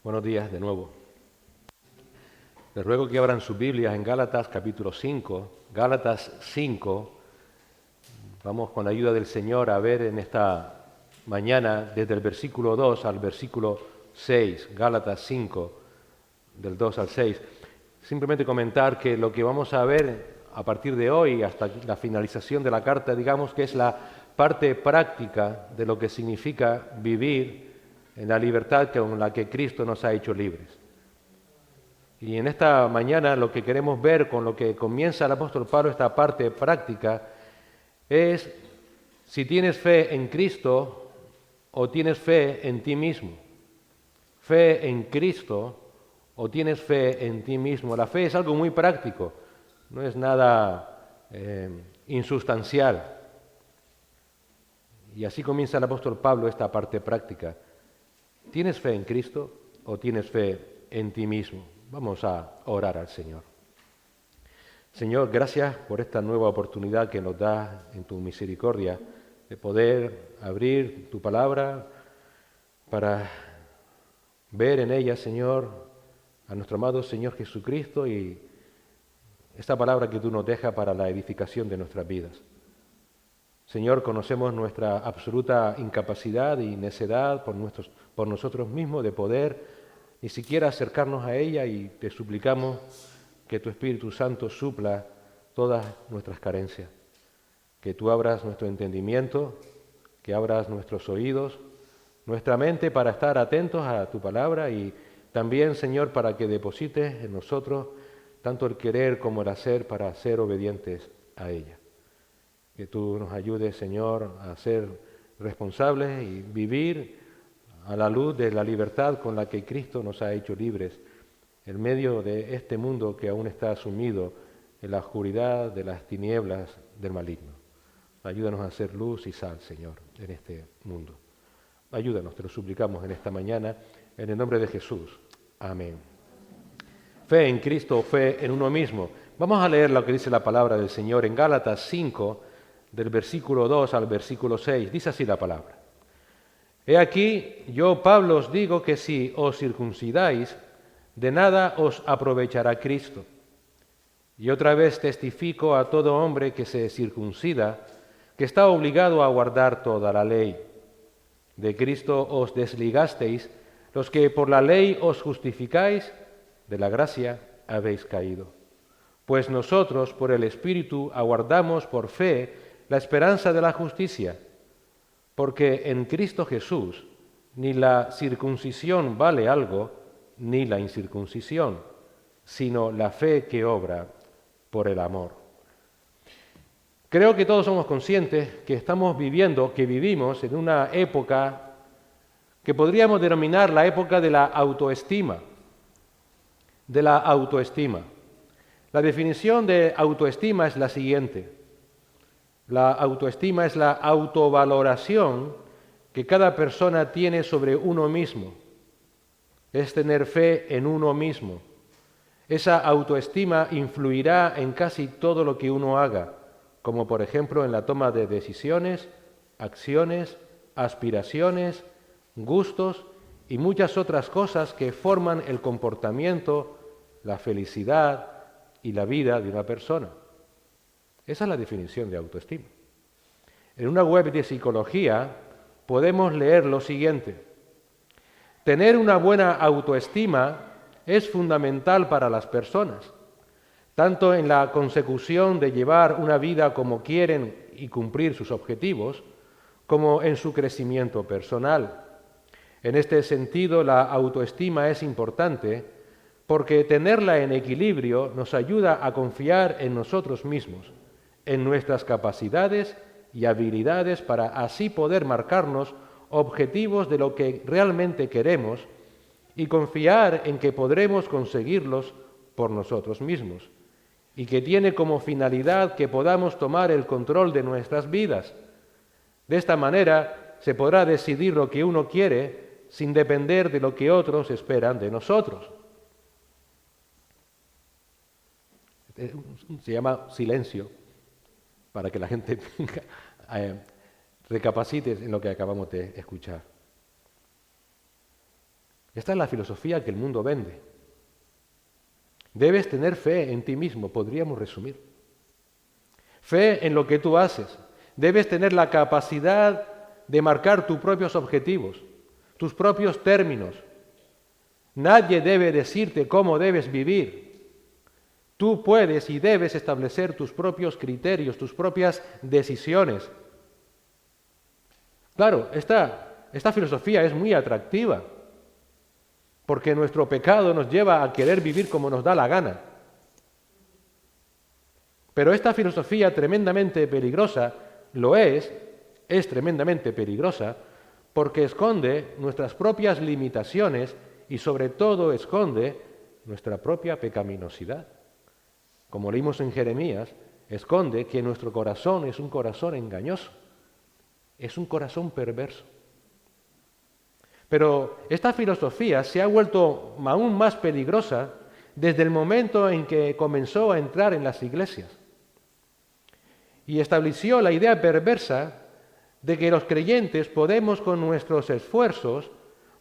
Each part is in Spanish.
Buenos días de nuevo. Les ruego que abran sus Biblias en Gálatas capítulo 5. Gálatas 5. Vamos con la ayuda del Señor a ver en esta mañana desde el versículo 2 al versículo 6. Gálatas 5, del 2 al 6. Simplemente comentar que lo que vamos a ver a partir de hoy hasta la finalización de la carta, digamos que es la parte práctica de lo que significa vivir en la libertad con la que Cristo nos ha hecho libres. Y en esta mañana lo que queremos ver con lo que comienza el apóstol Pablo, esta parte práctica, es si tienes fe en Cristo o tienes fe en ti mismo. Fe en Cristo o tienes fe en ti mismo. La fe es algo muy práctico, no es nada insustancial. Y así comienza el apóstol Pablo esta parte práctica. ¿Tienes fe en Cristo o tienes fe en ti mismo? Vamos a orar al Señor. Señor, gracias por esta nueva oportunidad que nos das en tu misericordia de poder abrir tu palabra para ver en ella, Señor, a nuestro amado Señor Jesucristo y esta palabra que tú nos dejas para la edificación de nuestras vidas. Señor, conocemos nuestra absoluta incapacidad y necedad por nosotros mismos de poder ni siquiera acercarnos a ella y te suplicamos que tu Espíritu Santo supla todas nuestras carencias, que tú abras nuestro entendimiento, que abras nuestros oídos, nuestra mente para estar atentos a tu palabra y también, Señor, para que deposites en nosotros tanto el querer como el hacer para ser obedientes a ella. Que tú nos ayudes, Señor, a ser responsables y vivir a la luz de la libertad con la que Cristo nos ha hecho libres, en medio de este mundo que aún está sumido en la oscuridad de las tinieblas del maligno. Ayúdanos a ser luz y sal, Señor, en este mundo. Ayúdanos, te lo suplicamos en esta mañana, en el nombre de Jesús. Amén. Fe en Cristo, fe en uno mismo. Vamos a leer lo que dice la palabra del Señor en Gálatas 5, del versículo 2 al versículo 6. Dice así la palabra. He aquí, yo, Pablo, os digo que si os circuncidáis, de nada os aprovechará Cristo. Y otra vez testifico a todo hombre que se circuncida, que está obligado a guardar toda la ley. De Cristo os desligasteis, los que por la ley os justificáis, de la gracia habéis caído. Pues nosotros, por el Espíritu, aguardamos por fe la esperanza de la justicia, porque en Cristo Jesús ni la circuncisión vale algo, ni la incircuncisión, sino la fe que obra por el amor. Creo que todos somos conscientes que vivimos en una época que podríamos denominar la época de la autoestima. La definición de autoestima es la siguiente. La autoestima es la autovaloración que cada persona tiene sobre uno mismo. Es tener fe en uno mismo. Esa autoestima influirá en casi todo lo que uno haga, como por ejemplo en la toma de decisiones, acciones, aspiraciones, gustos y muchas otras cosas que forman el comportamiento, la felicidad y la vida de una persona. Esa es la definición de autoestima. En una web de psicología podemos leer lo siguiente. Tener una buena autoestima es fundamental para las personas, tanto en la consecución de llevar una vida como quieren y cumplir sus objetivos, como en su crecimiento personal. En este sentido, la autoestima es importante porque tenerla en equilibrio nos ayuda a confiar en nosotros mismos, en nuestras capacidades y habilidades para así poder marcarnos objetivos de lo que realmente queremos y confiar en que podremos conseguirlos por nosotros mismos y que tiene como finalidad que podamos tomar el control de nuestras vidas. De esta manera se podrá decidir lo que uno quiere sin depender de lo que otros esperan de nosotros. Se llama silencio, para que la gente recapacite en lo que acabamos de escuchar. Esta es la filosofía que el mundo vende. Debes tener fe en ti mismo, podríamos resumir. Fe en lo que tú haces. Debes tener la capacidad de marcar tus propios objetivos, tus propios términos. Nadie debe decirte cómo debes vivir. Tú puedes y debes establecer tus propios criterios, tus propias decisiones. Claro, esta filosofía es muy atractiva, porque nuestro pecado nos lleva a querer vivir como nos da la gana. Pero esta filosofía tremendamente peligrosa, es tremendamente peligrosa, porque esconde nuestras propias limitaciones y sobre todo esconde nuestra propia pecaminosidad. Como leímos en Jeremías, esconde que nuestro corazón es un corazón engañoso, es un corazón perverso. Pero esta filosofía se ha vuelto aún más peligrosa desde el momento en que comenzó a entrar en las iglesias y estableció la idea perversa de que los creyentes podemos con nuestros esfuerzos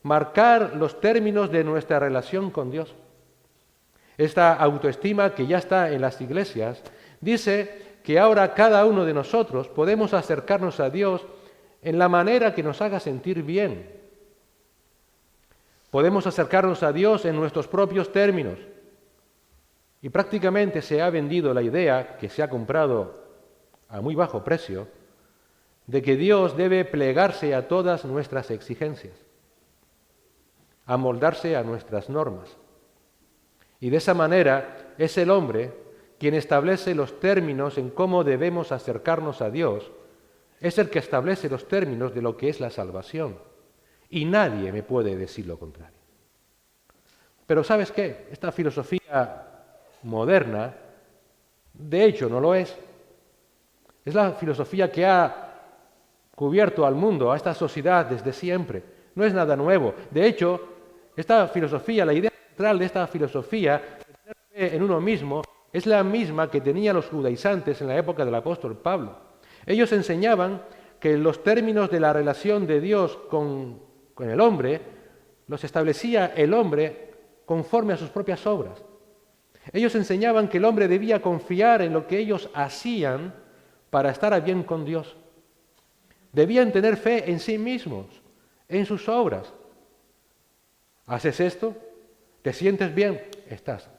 marcar los términos de nuestra relación con Dios. Esta autoestima que ya está en las iglesias dice que ahora cada uno de nosotros podemos acercarnos a Dios en la manera que nos haga sentir bien. Podemos acercarnos a Dios en nuestros propios términos. Y prácticamente se ha vendido la idea, que se ha comprado a muy bajo precio, de que Dios debe plegarse a todas nuestras exigencias, amoldarse a nuestras normas. Y de esa manera es el hombre quien establece los términos en cómo debemos acercarnos a Dios, es el que establece los términos de lo que es la salvación. Y nadie me puede decir lo contrario. Pero ¿sabes qué? Esta filosofía moderna, de hecho, no lo es. Es la filosofía que ha cubierto al mundo, a esta sociedad desde siempre. No es nada nuevo. De hecho, esta filosofía, la idea central de esta filosofía, de tener fe en uno mismo, es la misma que tenían los judaizantes en la época del apóstol Pablo. Ellos enseñaban que los términos de la relación de Dios con el hombre los establecía el hombre conforme a sus propias obras. Ellos enseñaban que el hombre debía confiar en lo que ellos hacían para estar bien con Dios. Debían tener fe en sí mismos, en sus obras. ¿Haces esto? ¿Te sientes bien? Estás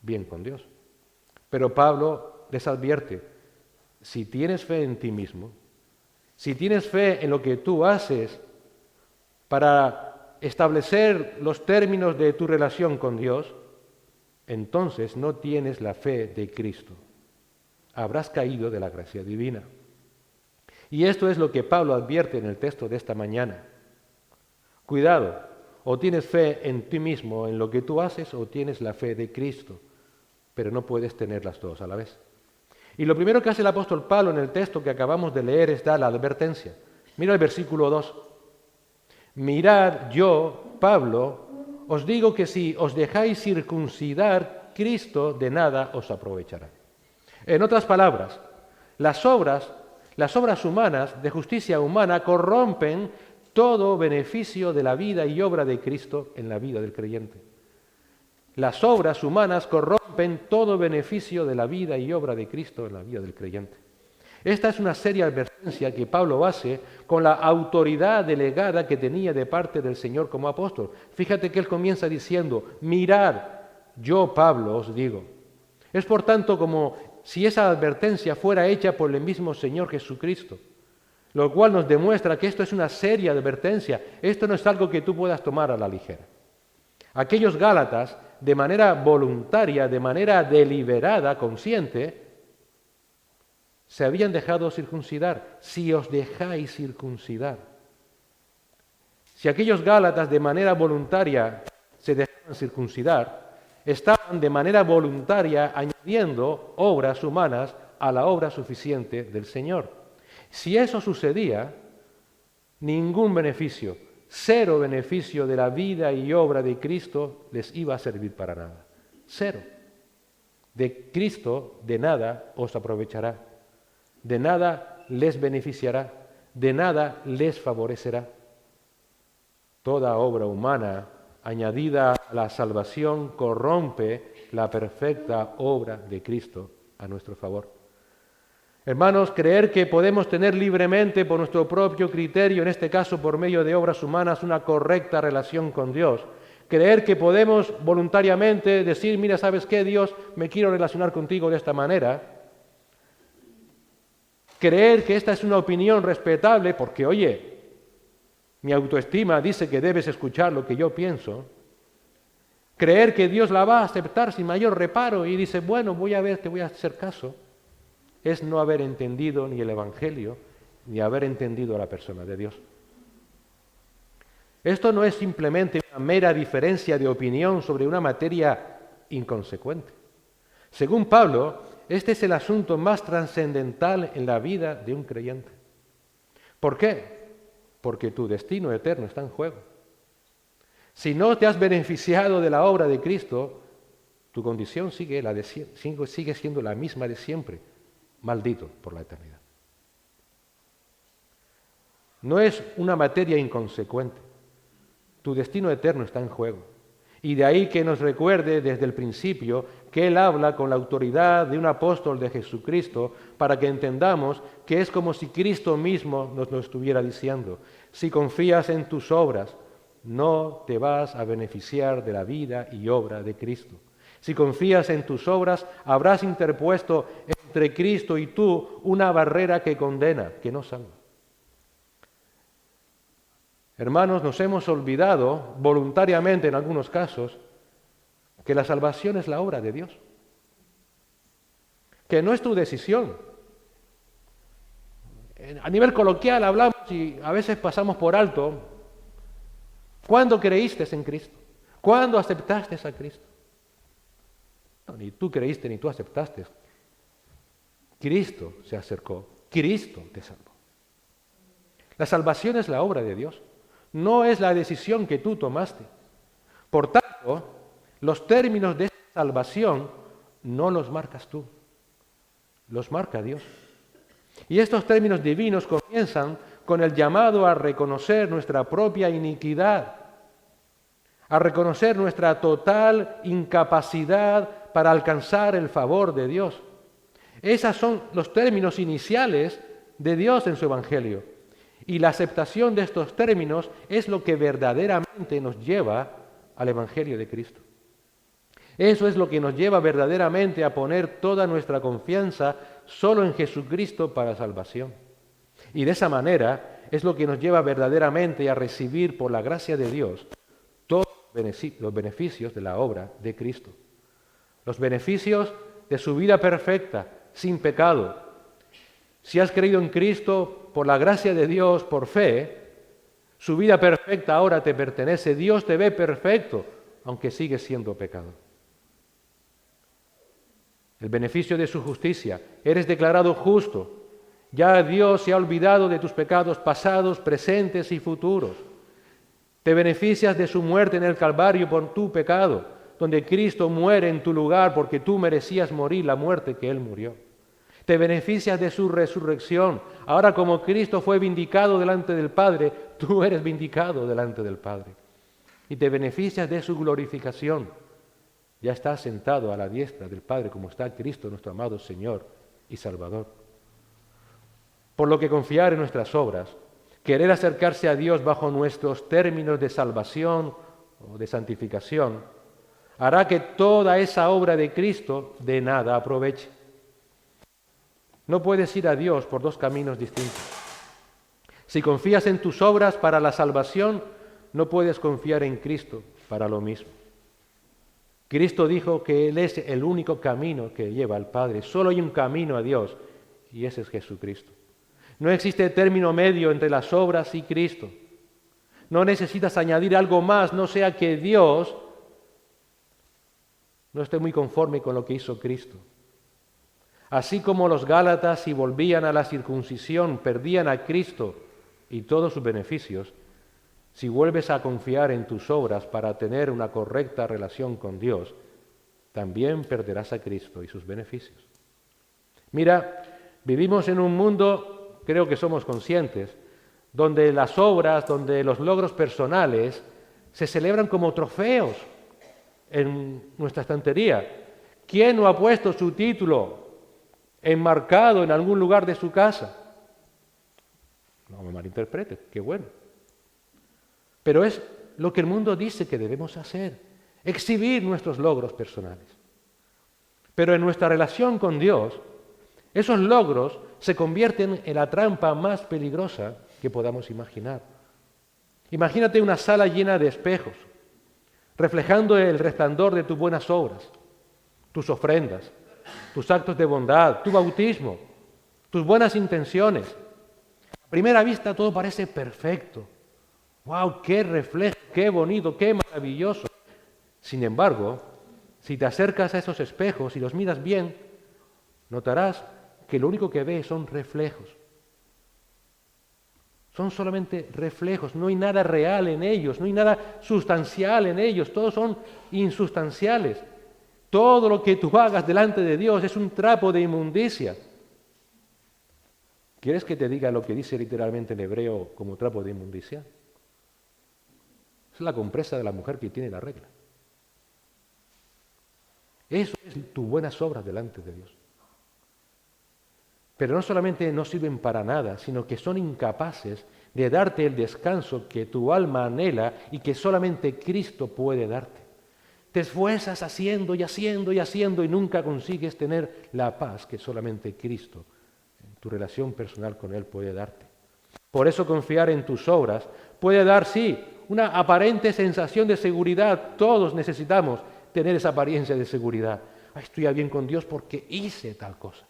bien con Dios. Pero Pablo les advierte, si tienes fe en ti mismo, si tienes fe en lo que tú haces para establecer los términos de tu relación con Dios, entonces no tienes la fe de Cristo. Habrás caído de la gracia divina. Y esto es lo que Pablo advierte en el texto de esta mañana. Cuidado, o tienes fe en ti mismo, en lo que tú haces, o tienes la fe de Cristo, pero no puedes tener las dos a la vez. Y lo primero que hace el apóstol Pablo en el texto que acabamos de leer es dar la advertencia. Mira el versículo 2. Mirad, yo, Pablo, os digo que si os dejáis circuncidar, Cristo de nada os aprovechará. En otras palabras, las obras humanas, de justicia humana, corrompen todo beneficio de la vida y obra de Cristo en la vida del creyente. Las obras humanas corrompen todo beneficio de la vida y obra de Cristo en la vida del creyente. Esta es una seria advertencia que Pablo hace con la autoridad delegada que tenía de parte del Señor como apóstol. Fíjate que él comienza diciendo, mirad, yo Pablo os digo. Es por tanto como si esa advertencia fuera hecha por el mismo Señor Jesucristo, lo cual nos demuestra que esto es una seria advertencia. Esto no es algo que tú puedas tomar a la ligera. Aquellos Gálatas, de manera voluntaria, de manera deliberada, consciente, se habían dejado circuncidar. Si os dejáis circuncidar. Si aquellos Gálatas de manera voluntaria se dejaban circuncidar, estaban de manera voluntaria añadiendo obras humanas a la obra suficiente del Señor. Si eso sucedía, ningún beneficio, cero beneficio de la vida y obra de Cristo les iba a servir para nada. Cero. De Cristo de nada os aprovechará, de nada les beneficiará, de nada les favorecerá. Toda obra humana añadida a la salvación corrompe la perfecta obra de Cristo a nuestro favor. Hermanos, creer que podemos tener libremente por nuestro propio criterio, en este caso por medio de obras humanas, una correcta relación con Dios, creer que podemos voluntariamente decir, mira, ¿sabes qué, Dios? Me quiero relacionar contigo de esta manera. Creer que esta es una opinión respetable porque, oye, mi autoestima dice que debes escuchar lo que yo pienso. Creer que Dios la va a aceptar sin mayor reparo y dice, bueno, voy a ver, te voy a hacer caso. Es no haber entendido ni el Evangelio, ni haber entendido a la persona de Dios. Esto no es simplemente una mera diferencia de opinión sobre una materia inconsecuente. Según Pablo, este es el asunto más trascendental en la vida de un creyente. ¿Por qué? Porque tu destino eterno está en juego. Si no te has beneficiado de la obra de Cristo, tu condición sigue siendo la misma de siempre, maldito por la eternidad. No es una materia inconsecuente. Tu destino eterno está en juego. Y de ahí que nos recuerde desde el principio que Él habla con la autoridad de un apóstol de Jesucristo para que entendamos que es como si Cristo mismo nos lo estuviera diciendo. Si confías en tus obras, no te vas a beneficiar de la vida y obra de Cristo. Si confías en tus obras, habrás interpuesto entre Cristo y tú una barrera que condena, que no salva. Hermanos, nos hemos olvidado voluntariamente en algunos casos que la salvación es la obra de Dios, que no es tu decisión. A nivel coloquial hablamos y a veces pasamos por alto. ¿Cuándo creíste en Cristo? ¿Cuándo aceptaste a Cristo? No, ni tú creíste ni tú aceptaste. Cristo se acercó, Cristo te salvó. La salvación es la obra de Dios. No es la decisión que tú tomaste. Por tanto, los términos de esta salvación no los marcas tú, los marca Dios. Y estos términos divinos comienzan con el llamado a reconocer nuestra propia iniquidad, a reconocer nuestra total incapacidad para alcanzar el favor de Dios. Esos son los términos iniciales de Dios en su Evangelio. Y la aceptación de estos términos es lo que verdaderamente nos lleva al Evangelio de Cristo. Eso es lo que nos lleva verdaderamente a poner toda nuestra confianza solo en Jesucristo para salvación. Y de esa manera es lo que nos lleva verdaderamente a recibir por la gracia de Dios todos los beneficios de la obra de Cristo. Los beneficios de su vida perfecta, sin pecado. Si has creído en Cristo por la gracia de Dios, por fe, su vida perfecta ahora te pertenece. Dios te ve perfecto, aunque sigues siendo pecador. El beneficio de su justicia. Eres declarado justo. Ya Dios se ha olvidado de tus pecados pasados, presentes y futuros. Te beneficias de su muerte en el Calvario por tu pecado, donde Cristo muere en tu lugar porque tú merecías morir la muerte que Él murió. Te beneficias de su resurrección. Ahora como Cristo fue vindicado delante del Padre, tú eres vindicado delante del Padre. Y te beneficias de su glorificación. Ya estás sentado a la diestra del Padre como está Cristo, nuestro amado Señor y Salvador. Por lo que confiar en nuestras obras, querer acercarse a Dios bajo nuestros términos de salvación o de santificación, hará que toda esa obra de Cristo de nada aproveche. No puedes ir a Dios por dos caminos distintos. Si confías en tus obras para la salvación, no puedes confiar en Cristo para lo mismo. Cristo dijo que Él es el único camino que lleva al Padre. Solo hay un camino a Dios y ese es Jesucristo. No existe término medio entre las obras y Cristo. No necesitas añadir algo más, no sea que Dios no esté muy conforme con lo que hizo Cristo. Así como los Gálatas, si volvían a la circuncisión, perdían a Cristo y todos sus beneficios, si vuelves a confiar en tus obras para tener una correcta relación con Dios, también perderás a Cristo y sus beneficios. Mira, vivimos en un mundo, creo que somos conscientes, donde las obras, donde los logros personales se celebran como trofeos en nuestra estantería. ¿Quién no ha puesto su título enmarcado en algún lugar de su casa? No me malinterprete, qué bueno. Pero es lo que el mundo dice que debemos hacer, exhibir nuestros logros personales. Pero en nuestra relación con Dios, esos logros se convierten en la trampa más peligrosa que podamos imaginar. Imagínate una sala llena de espejos, reflejando el resplandor de tus buenas obras, tus ofrendas, tus actos de bondad, tu bautismo, tus buenas intenciones. A primera vista todo parece perfecto. ¡Wow! ¡Qué reflejo! ¡Qué bonito! ¡Qué maravilloso! Sin embargo, si te acercas a esos espejos y los miras bien, notarás que lo único que ves son reflejos. Son solamente reflejos, no hay nada real en ellos, no hay nada sustancial en ellos, todos son insustanciales. Todo lo que tú hagas delante de Dios es un trapo de inmundicia. ¿Quieres que te diga lo que dice literalmente en hebreo como trapo de inmundicia? Es la compresa de la mujer que tiene la regla. Eso es tus buenas obras delante de Dios. Pero no solamente no sirven para nada, sino que son incapaces de darte el descanso que tu alma anhela y que solamente Cristo puede darte. Te esfuerzas haciendo y haciendo y haciendo y nunca consigues tener la paz que solamente Cristo, en tu relación personal con Él, puede darte. Por eso confiar en tus obras puede dar, sí, una aparente sensación de seguridad. Todos necesitamos tener esa apariencia de seguridad. Estoy bien con Dios porque hice tal cosa.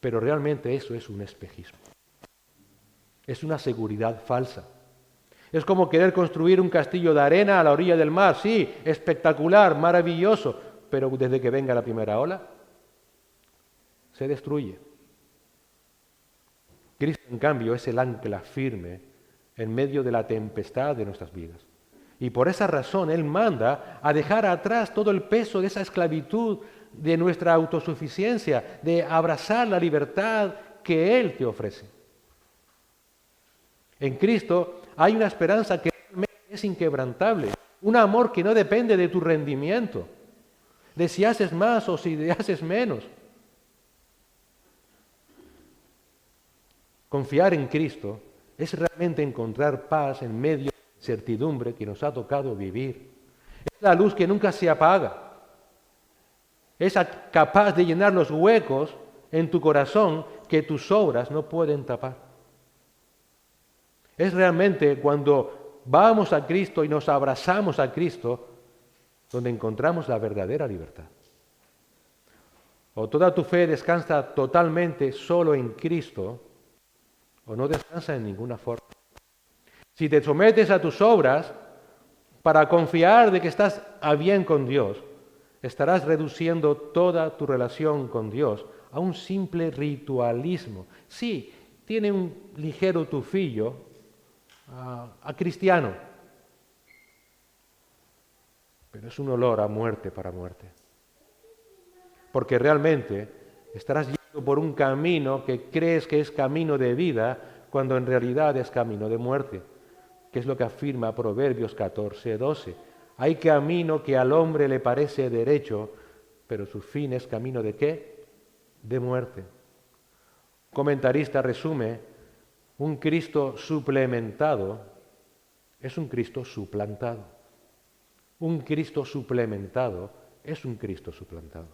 Pero realmente eso es un espejismo. Es una seguridad falsa. Es como querer construir un castillo de arena a la orilla del mar. Sí, espectacular, maravilloso, pero desde que venga la primera ola, se destruye. Cristo, en cambio, es el ancla firme en medio de la tempestad de nuestras vidas. Y por esa razón Él manda a dejar atrás todo el peso de esa esclavitud, de nuestra autosuficiencia, de abrazar la libertad que Él te ofrece. En Cristo hay una esperanza que es inquebrantable, un amor que no depende de tu rendimiento, de si haces más o si haces menos. Confiar en Cristo es realmente encontrar paz en medio de la incertidumbre que nos ha tocado vivir. Es la luz que nunca se apaga. Es capaz de llenar los huecos en tu corazón que tus obras no pueden tapar. Es realmente cuando vamos a Cristo y nos abrazamos a Cristo donde encontramos la verdadera libertad. O toda tu fe descansa totalmente solo en Cristo, o no descansa en ninguna forma. Si te sometes a tus obras para confiar de que estás a bien con Dios, estarás reduciendo toda tu relación con Dios a un simple ritualismo. Sí, tiene un ligero tufillo a cristiano, pero es un olor a muerte para muerte. Porque realmente estarás yendo por un camino que crees que es camino de vida, cuando en realidad es camino de muerte, que es lo que afirma Proverbios 14:12. Hay camino que al hombre le parece derecho, pero su fin es camino ¿de qué? De muerte. Un comentarista resume: un Cristo suplementado es un Cristo suplantado. Un Cristo suplementado es un Cristo suplantado.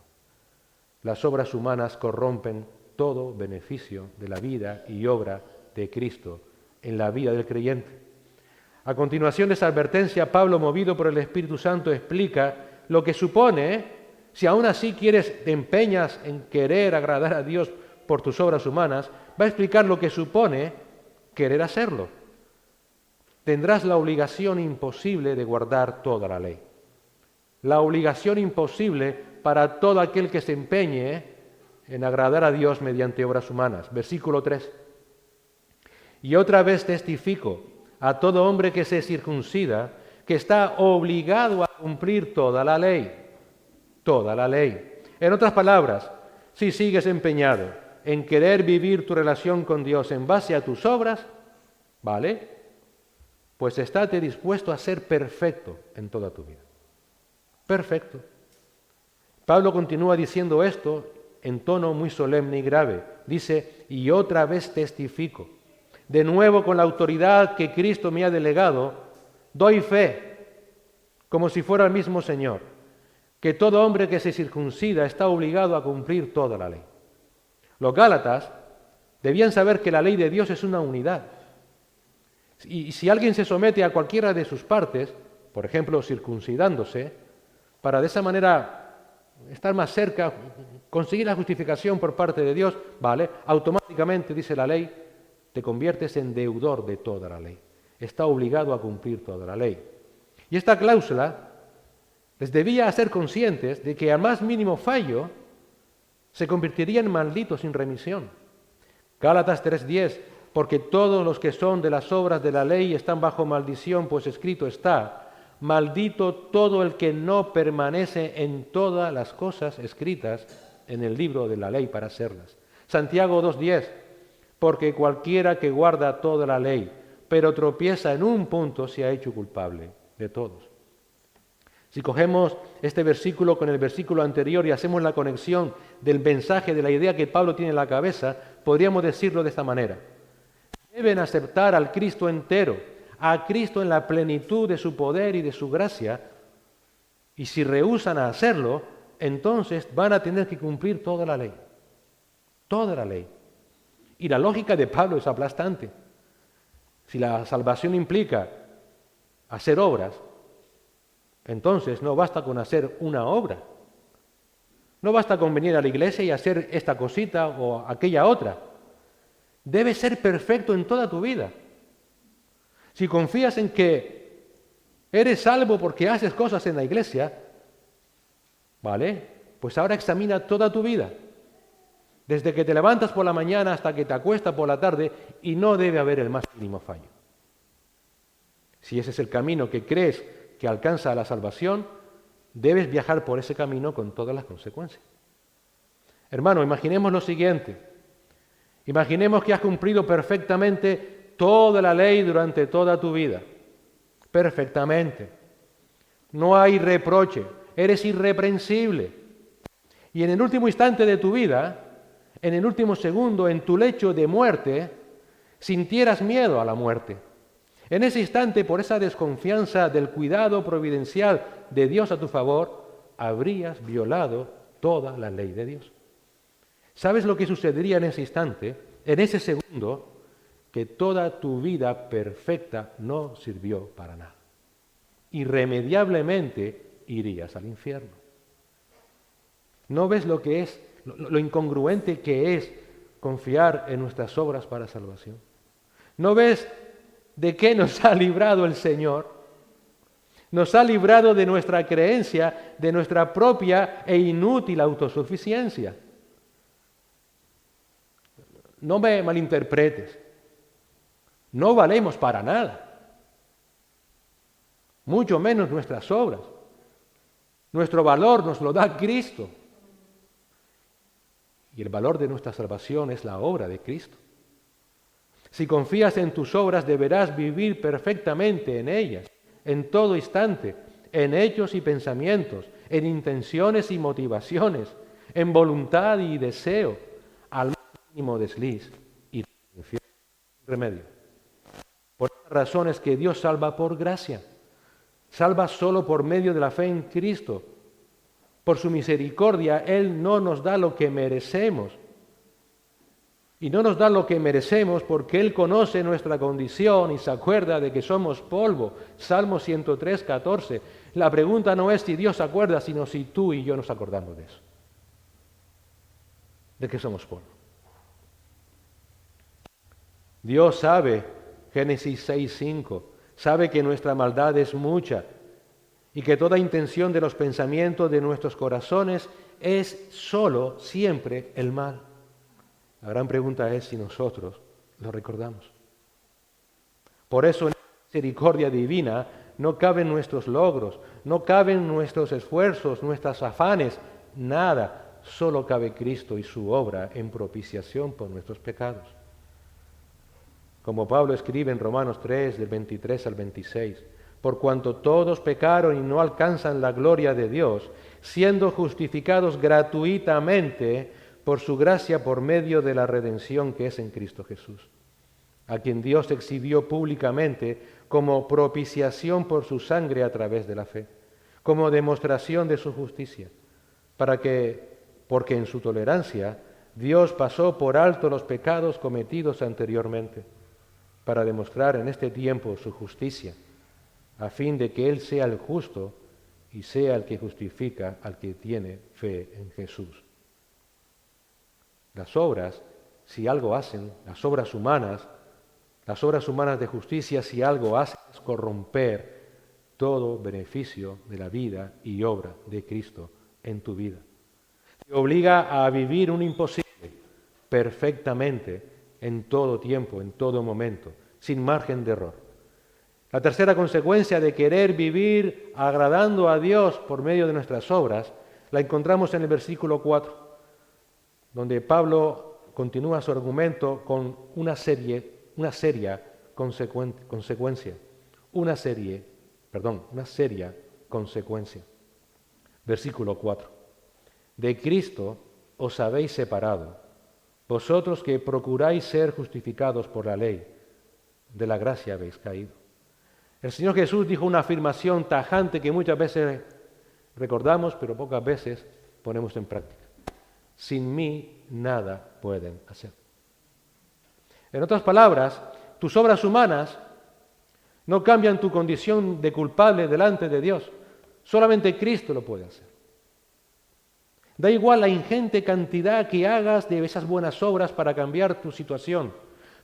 Las obras humanas corrompen todo beneficio de la vida y obra de Cristo en la vida del creyente. A continuación de esa advertencia, Pablo, movido por el Espíritu Santo, explica lo que supone, si aún así te empeñas en querer agradar a Dios por tus obras humanas, va a explicar lo que supone querer hacerlo. Tendrás la obligación imposible de guardar toda la ley. La obligación imposible para todo aquel que se empeñe en agradar a Dios mediante obras humanas. Versículo 3. Y otra vez testifico a todo hombre que se circuncida, que está obligado a cumplir toda la ley. Toda la ley. En otras palabras, si sigues empeñado en querer vivir tu relación con Dios en base a tus obras, ¿vale? pues estate dispuesto a ser perfecto en toda tu vida. Perfecto. Pablo continúa diciendo esto en tono muy solemne y grave. Dice, y otra vez testifico, de nuevo con la autoridad que Cristo me ha delegado, doy fe, como si fuera el mismo Señor, que todo hombre que se circuncida está obligado a cumplir toda la ley. Los Gálatas debían saber que la ley de Dios es una unidad. Y si alguien se somete a cualquiera de sus partes, por ejemplo, circuncidándose, para de esa manera estar más cerca, conseguir la justificación por parte de Dios, vale, automáticamente, dice la ley, te conviertes en deudor de toda la ley. Está obligado a cumplir toda la ley. Y esta cláusula les debía hacer conscientes de que al más mínimo fallo se convertirían malditos sin remisión. Gálatas 3:10, porque todos los que son de las obras de la ley están bajo maldición, pues escrito está, maldito todo el que no permanece en todas las cosas escritas en el libro de la ley para hacerlas. Santiago 2:10, porque cualquiera que guarda toda la ley, pero tropieza en un punto, se ha hecho culpable de todos. Si cogemos este versículo con el versículo anterior y hacemos la conexión del mensaje, de la idea que Pablo tiene en la cabeza, podríamos decirlo de esta manera. Deben aceptar al Cristo entero, a Cristo en la plenitud de su poder y de su gracia, y si rehúsan a hacerlo, entonces van a tener que cumplir toda la ley. Toda la ley. Y la lógica de Pablo es aplastante. Si la salvación implica hacer obras, entonces no basta con hacer una obra. No basta con venir a la iglesia y hacer esta cosita o aquella otra. Debes ser perfecto en toda tu vida. Si confías en que eres salvo porque haces cosas en la iglesia, ¿vale? Pues ahora examina toda tu vida. Desde que te levantas por la mañana hasta que te acuestas por la tarde, y no debe haber el más mínimo fallo. Si ese es el camino que crees que alcanza a la salvación, debes viajar por ese camino con todas las consecuencias. Hermano, imaginemos lo siguiente. Imaginemos que has cumplido perfectamente toda la ley durante toda tu vida. Perfectamente. No hay reproche. Eres irreprensible. Y en el último instante de tu vida, en el último segundo, en tu lecho de muerte, sintieras miedo a la muerte. En ese instante, por esa desconfianza del cuidado providencial de Dios a tu favor, habrías violado toda la ley de Dios. ¿Sabes lo que sucedería en ese instante, en ese segundo? Que toda tu vida perfecta no sirvió para nada. Irremediablemente irías al infierno. ¿No ves lo que es, lo incongruente que es confiar en nuestras obras para salvación? ¿No ves de qué nos ha librado el Señor? Nos ha librado de nuestra creencia, de nuestra propia e inútil autosuficiencia. No me malinterpretes. No valemos para nada. Mucho menos nuestras obras. Nuestro valor nos lo da Cristo. Y el valor de nuestra salvación es la obra de Cristo. Si confías en tus obras, deberás vivir perfectamente en ellas, en todo instante, en hechos y pensamientos, en intenciones y motivaciones, en voluntad y deseo, al mínimo desliz y infierno. Remedio. Por estas razones que Dios salva por gracia, salva solo por medio de la fe en Cristo. Por su misericordia, Él no nos da lo que merecemos. Y no nos da lo que merecemos porque Él conoce nuestra condición y se acuerda de que somos polvo. Salmo 103, 14. La pregunta no es si Dios se acuerda, sino si tú y yo nos acordamos de eso. De que somos polvo. Dios sabe, Génesis 6, 5, sabe que nuestra maldad es mucha y que toda intención de los pensamientos de nuestros corazones es solo, siempre, el mal. La gran pregunta es si nosotros lo recordamos. Por eso en la misericordia divina no caben nuestros logros, no caben nuestros esfuerzos, nuestros afanes, nada. Solo cabe Cristo y su obra en propiciación por nuestros pecados. como Pablo escribe en Romanos 3, del 23 al 26, por cuanto todos pecaron y no alcanzan la gloria de Dios, siendo justificados gratuitamente por su gracia por medio de la redención que es en Cristo Jesús, a quien Dios exhibió públicamente como propiciación por su sangre a través de la fe, como demostración de su justicia, porque en su tolerancia Dios pasó por alto los pecados cometidos anteriormente, para demostrar en este tiempo su justicia, a fin de que Él sea el justo y sea el que justifica al que tiene fe en Jesús. Las obras, si algo hacen, las obras humanas de justicia, si algo hacen, es corromper todo beneficio de la vida y obra de Cristo en tu vida. Te obliga a vivir un imposible perfectamente en todo tiempo, en todo momento, sin margen de error. La tercera consecuencia de querer vivir agradando a Dios por medio de nuestras obras la encontramos en el versículo 4, donde Pablo continúa su argumento con una seria consecuencia. Versículo 4. De Cristo os habéis separado, vosotros que procuráis ser justificados por la ley, de la gracia habéis caído. El Señor Jesús dijo una afirmación tajante que muchas veces recordamos, pero pocas veces ponemos en práctica. Sin mí nada pueden hacer. En otras palabras, tus obras humanas no cambian tu condición de culpable delante de Dios. Solamente Cristo lo puede hacer. Da igual la ingente cantidad que hagas de esas buenas obras para cambiar tu situación,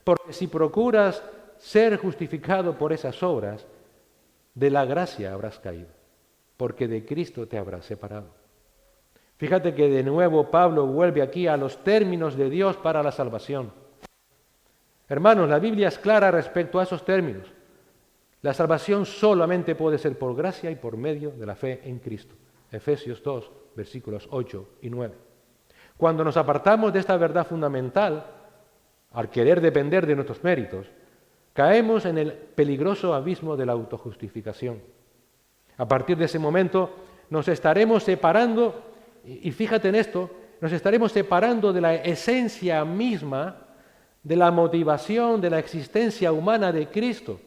porque si procuras ser justificado por esas obras, de la gracia habrás caído, porque de Cristo te habrás separado. Fíjate que de nuevo Pablo vuelve aquí a los términos de Dios para la salvación. Hermanos, la Biblia es clara respecto a esos términos. La salvación solamente puede ser por gracia y por medio de la fe en Cristo. Efesios 2, versículos 8 y 9. Cuando nos apartamos de esta verdad fundamental, al querer depender de nuestros méritos, caemos en el peligroso abismo de la autojustificación. A partir de ese momento nos estaremos separando, y fíjate en esto, nos estaremos separando de la esencia misma, de la motivación, de la existencia humana de Cristo.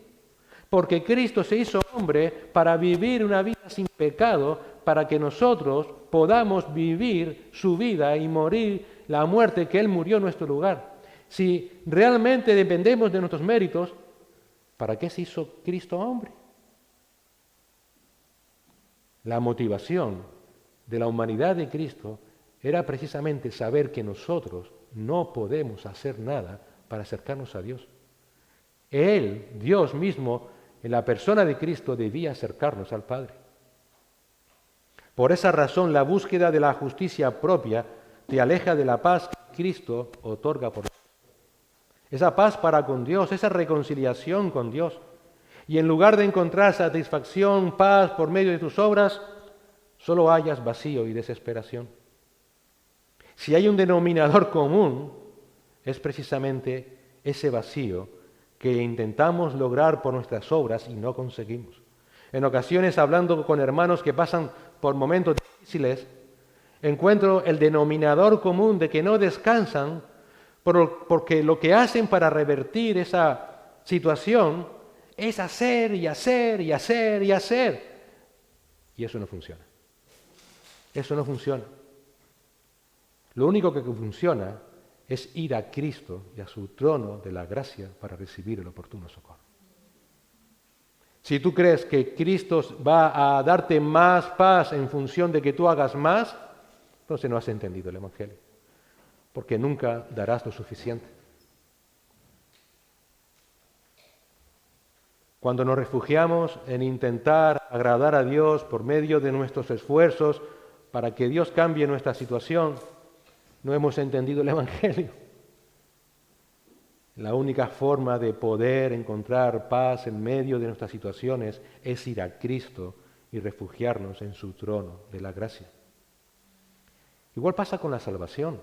Porque Cristo se hizo hombre para vivir una vida sin pecado, para que nosotros podamos vivir su vida y morir la muerte que Él murió en nuestro lugar. Si realmente dependemos de nuestros méritos, ¿para qué se hizo Cristo hombre? La motivación de la humanidad de Cristo era precisamente saber que nosotros no podemos hacer nada para acercarnos a Dios. Él, Dios mismo, en la persona de Cristo, debía acercarnos al Padre. Por esa razón, la búsqueda de la justicia propia te aleja de la paz que Cristo otorga por esa paz para con Dios, esa reconciliación con Dios. Y en lugar de encontrar satisfacción, paz por medio de tus obras, solo hallas vacío y desesperación. Si hay un denominador común, es precisamente ese vacío que intentamos lograr por nuestras obras y no conseguimos. En ocasiones, hablando con hermanos que pasan por momentos difíciles, encuentro el denominador común de que no descansan porque lo que hacen para revertir esa situación es hacer y hacer y hacer y hacer. Y eso no funciona. Eso no funciona. Lo único que funciona es ir a Cristo y a su trono de la gracia para recibir el oportuno socorro. Si tú crees que Cristo va a darte más paz en función de que tú hagas más, entonces no has entendido el Evangelio, porque nunca darás lo suficiente. Cuando nos refugiamos en intentar agradar a Dios por medio de nuestros esfuerzos para que Dios cambie nuestra situación, no hemos entendido el Evangelio. La única forma de poder encontrar paz en medio de nuestras situaciones es ir a Cristo y refugiarnos en su trono de la gracia. Igual pasa con la salvación.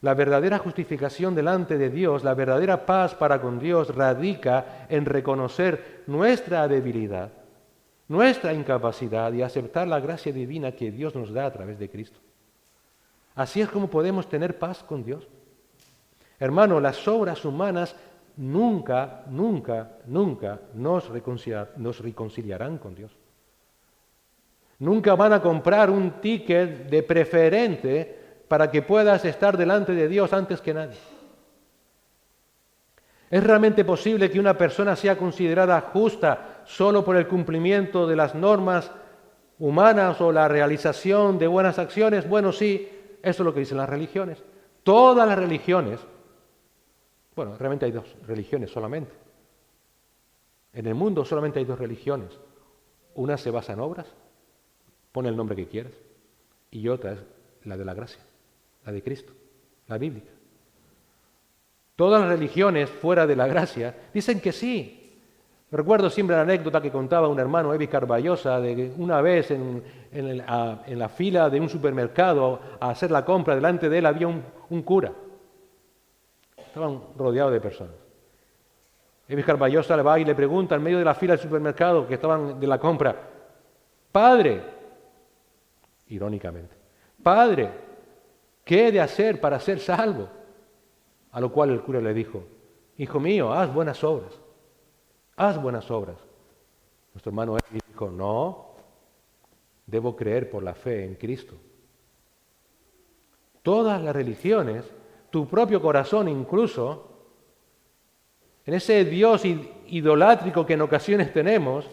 La verdadera justificación delante de Dios, la verdadera paz para con Dios radica en reconocer nuestra debilidad, nuestra incapacidad y aceptar la gracia divina que Dios nos da a través de Cristo. Así es como podemos tener paz con Dios. Hermano, las obras humanas nunca nos reconciliarán con Dios. Nunca van a comprar un ticket de preferente para que puedas estar delante de Dios antes que nadie. ¿Es realmente posible que una persona sea considerada justa solo por el cumplimiento de las normas humanas o la realización de buenas acciones? Bueno, sí, eso es lo que dicen las religiones. Todas las religiones, bueno, realmente hay dos religiones solamente. En el mundo solamente hay dos religiones. Una se basa en obras, pone el nombre que quieras, y otra es la de la gracia, la de Cristo, la bíblica. Todas las religiones fuera de la gracia dicen que sí. Recuerdo siempre la anécdota que contaba un hermano, Evi Carballosa, de que una vez en la fila de un supermercado a hacer la compra, delante de él había un cura. Estaban rodeados de personas. Evi Carballosa le va y le pregunta en medio de la fila del supermercado que estaban de la compra: Padre, irónicamente, Padre, ¿qué he de hacer para ser salvo? A lo cual el cura le dijo: Hijo mío, haz buenas obras. Haz buenas obras. Nuestro hermano Evi dijo: No, debo creer por la fe en Cristo. Todas las religiones, tu propio corazón incluso, en ese Dios idolátrico que en ocasiones tenemos,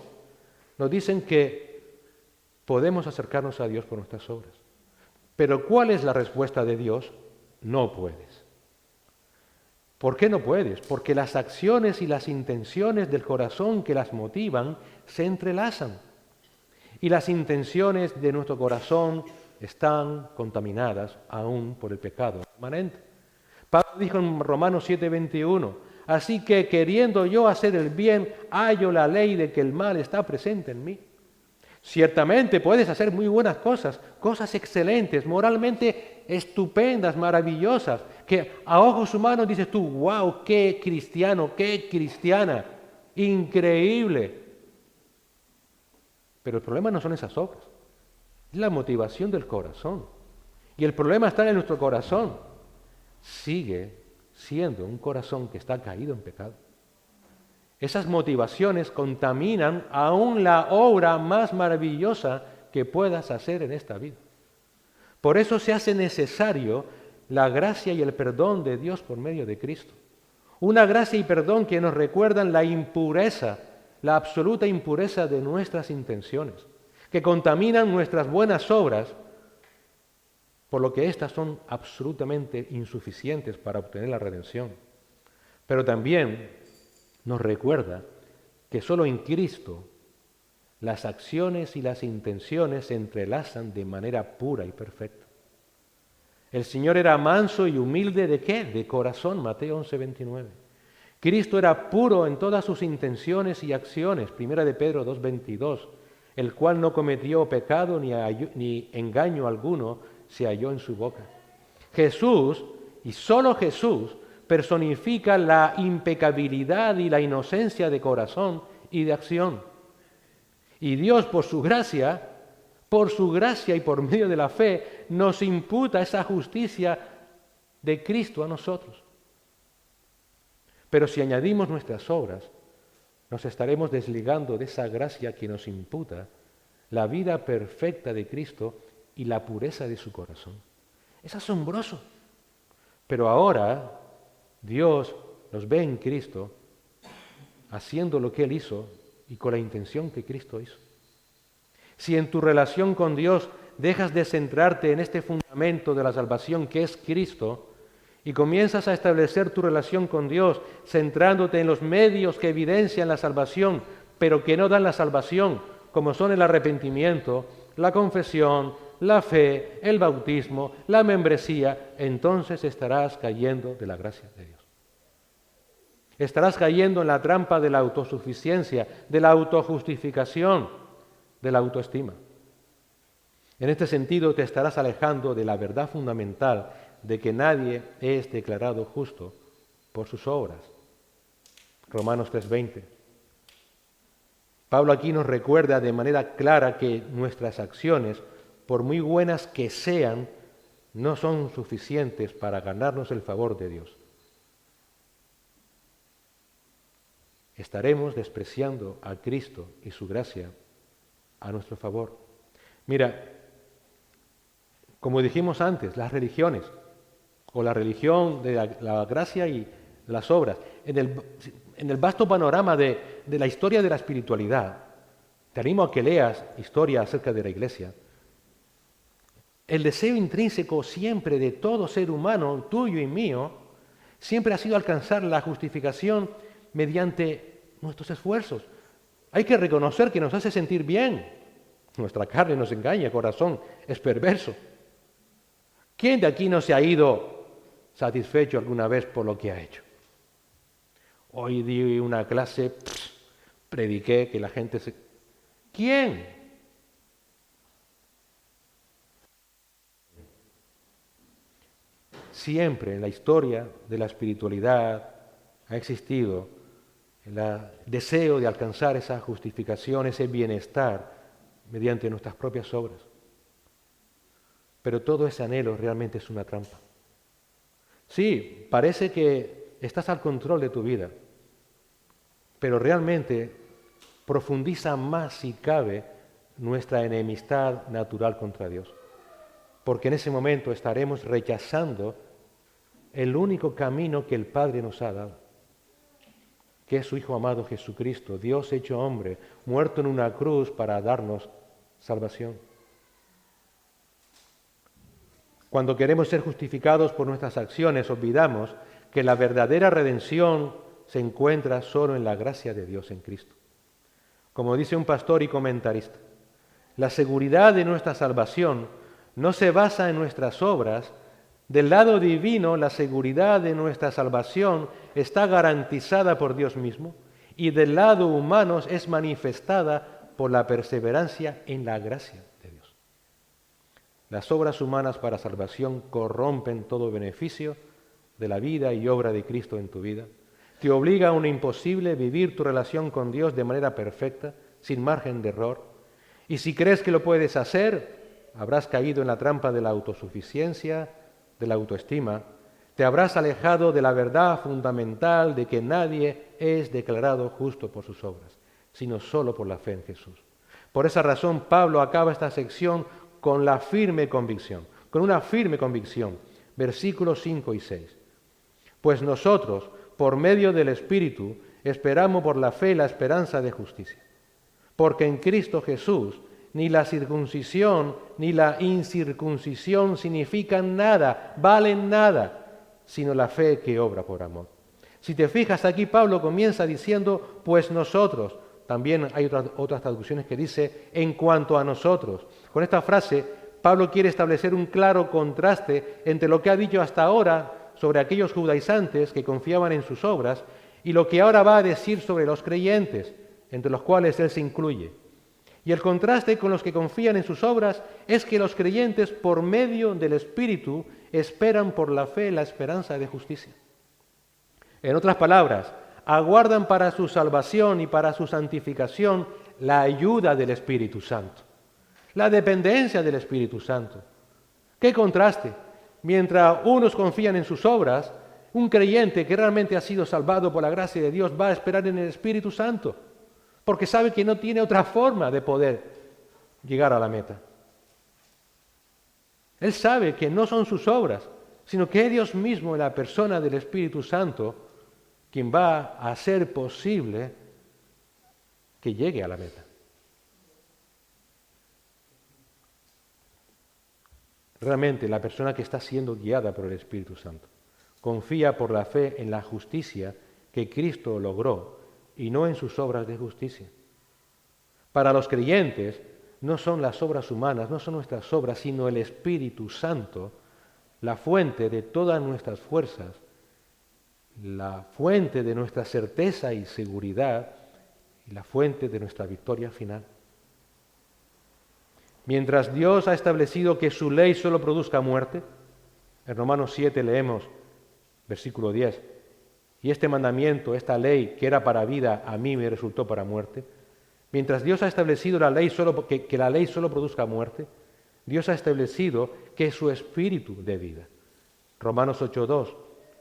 nos dicen que podemos acercarnos a Dios por nuestras obras. Pero ¿cuál es la respuesta de Dios? No puedes. ¿Por qué no puedes? Porque las acciones y las intenciones del corazón que las motivan se entrelazan. Y las intenciones de nuestro corazón están contaminadas aún por el pecado permanente. Pablo dijo en Romanos 7:21, así que queriendo yo hacer el bien, hallo la ley de que el mal está presente en mí. Ciertamente puedes hacer muy buenas cosas, cosas excelentes, moralmente estupendas, maravillosas, que a ojos humanos dices tú: wow, qué cristiano, qué cristiana, increíble. Pero el problema no son esas obras, es la motivación del corazón. Y el problema está en nuestro corazón. Sigue siendo un corazón que está caído en pecado. Esas motivaciones contaminan aún la obra más maravillosa que puedas hacer en esta vida. Por eso se hace necesario la gracia y el perdón de Dios por medio de Cristo. Una gracia y perdón que nos recuerdan la impureza, la absoluta impureza de nuestras intenciones, que contaminan nuestras buenas obras, por lo que éstas son absolutamente insuficientes para obtener la redención. Pero también nos recuerda que solo en Cristo las acciones y las intenciones se entrelazan de manera pura y perfecta. El Señor era manso y humilde, ¿de qué? De corazón, Mateo 11:29. Cristo era puro en todas sus intenciones y acciones, 1 de Pedro 2:22, el cual no cometió pecado ni engaño alguno se halló en su boca. Jesús, y solo Jesús, personifica la impecabilidad y la inocencia de corazón y de acción. Y Dios, por su gracia y por medio de la fe, nos imputa esa justicia de Cristo a nosotros. Pero si añadimos nuestras obras, nos estaremos desligando de esa gracia que nos imputa la vida perfecta de Cristo y la pureza de su corazón. Es asombroso. Pero ahora Dios nos ve en Cristo haciendo lo que Él hizo y con la intención que Cristo hizo. Si en tu relación con Dios dejas de centrarte en este fundamento de la salvación que es Cristo y comienzas a establecer tu relación con Dios centrándote en los medios que evidencian la salvación, pero que no dan la salvación, como son el arrepentimiento, la confesión, la fe, el bautismo, la membresía, entonces estarás cayendo de la gracia de Dios. Estarás cayendo en la trampa de la autosuficiencia, de la autojustificación, de la autoestima. En este sentido te estarás alejando de la verdad fundamental de que nadie es declarado justo por sus obras. Romanos 3:20. Pablo aquí nos recuerda de manera clara que nuestras acciones, por muy buenas que sean, no son suficientes para ganarnos el favor de Dios. Estaremos despreciando a Cristo y su gracia a nuestro favor. Mira, como dijimos antes, las religiones, o la religión de la gracia y las obras, en el vasto panorama de la historia de la espiritualidad, te animo a que leas historia acerca de la Iglesia. El deseo intrínseco siempre de todo ser humano, tuyo y mío, siempre ha sido alcanzar la justificación mediante nuestros esfuerzos. Hay que reconocer que nos hace sentir bien. Nuestra carne nos engaña, el corazón es perverso. ¿Quién de aquí no se ha ido satisfecho alguna vez por lo que ha hecho? Hoy di una clase, prediqué que la gente se... ¿Quién? Siempre en la historia de la espiritualidad ha existido el deseo de alcanzar esa justificación, ese bienestar mediante nuestras propias obras. Pero todo ese anhelo realmente es una trampa. Sí, parece que estás al control de tu vida, pero realmente profundiza más, si cabe, nuestra enemistad natural contra Dios. Porque en ese momento estaremos rechazando el único camino que el Padre nos ha dado, que es su Hijo amado Jesucristo, Dios hecho hombre, muerto en una cruz para darnos salvación. Cuando queremos ser justificados por nuestras acciones, olvidamos que la verdadera redención se encuentra solo en la gracia de Dios en Cristo. Como dice un pastor y comentarista, la seguridad de nuestra salvación no se basa en nuestras obras. Del lado divino, la seguridad de nuestra salvación está garantizada por Dios mismo, y del lado humano es manifestada por la perseverancia en la gracia de Dios. Las obras humanas para salvación corrompen todo beneficio de la vida y obra de Cristo en tu vida. Te obliga a un imposible vivir tu relación con Dios de manera perfecta, sin margen de error. Y si crees que lo puedes hacer, habrás caído en la trampa de la autosuficiencia, de la autoestima. Te habrás alejado de la verdad fundamental de que nadie es declarado justo por sus obras, sino solo por la fe en Jesús. Por esa razón, Pablo acaba esta sección con una firme convicción, versículos 5 y 6. Pues nosotros, por medio del Espíritu, esperamos por la fe la esperanza de justicia. Porque en Cristo Jesús ni la circuncisión ni la incircuncisión significan nada, valen nada, sino la fe que obra por amor. Si te fijas aquí, Pablo comienza diciendo, pues nosotros. También hay otras traducciones que dice, en cuanto a nosotros. Con esta frase, Pablo quiere establecer un claro contraste entre lo que ha dicho hasta ahora sobre aquellos judaizantes que confiaban en sus obras y lo que ahora va a decir sobre los creyentes, entre los cuales él se incluye. Y el contraste con los que confían en sus obras es que los creyentes, por medio del Espíritu, esperan por la fe la esperanza de justicia. En otras palabras, aguardan para su salvación y para su santificación la ayuda del Espíritu Santo, la dependencia del Espíritu Santo. ¡Qué contraste! Mientras unos confían en sus obras, un creyente que realmente ha sido salvado por la gracia de Dios va a esperar en el Espíritu Santo, porque sabe que no tiene otra forma de poder llegar a la meta. Él sabe que no son sus obras, sino que es Dios mismo en la persona del Espíritu Santo quien va a hacer posible que llegue a la meta. Realmente la persona que está siendo guiada por el Espíritu Santo confía por la fe en la justicia que Cristo logró y no en sus obras de justicia. Para los creyentes no son las obras humanas, no son nuestras obras, sino el Espíritu Santo, la fuente de todas nuestras fuerzas, la fuente de nuestra certeza y seguridad y la fuente de nuestra victoria final. Mientras Dios ha establecido que su ley solo produzca muerte, En Romanos 7 leemos, versículo 10, y este mandamiento, esta ley que era para vida, a mí me resultó para muerte. Mientras Dios ha establecido la ley que la ley solo produzca muerte, Dios ha establecido que su espíritu dé vida. Romanos 8:2,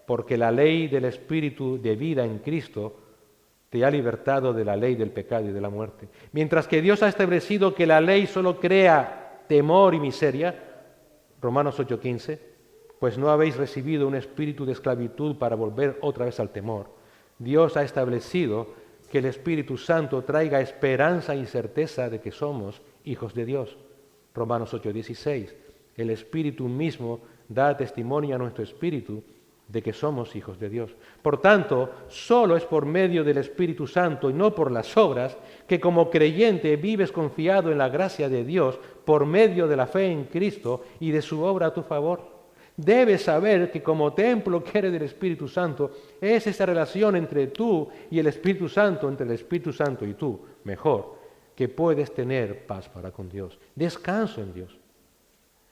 porque la ley del espíritu de vida en Cristo te ha libertado de la ley del pecado y de la muerte. Mientras que Dios ha establecido que la ley solo crea temor y miseria, Romanos 8:15, pues no habéis recibido un espíritu de esclavitud para volver otra vez al temor. Dios ha establecido que el Espíritu Santo traiga esperanza y certeza de que somos hijos de Dios. Romanos 8:16, el Espíritu mismo da testimonio a nuestro espíritu de que somos hijos de Dios. Por tanto, solo es por medio del Espíritu Santo y no por las obras que como creyente vives confiado en la gracia de Dios por medio de la fe en Cristo y de su obra a tu favor. Debes saber que como templo que eres del Espíritu Santo, es esa relación entre tú y el Espíritu Santo, entre el Espíritu Santo y tú, mejor, que puedes tener paz para con Dios, descanso en Dios.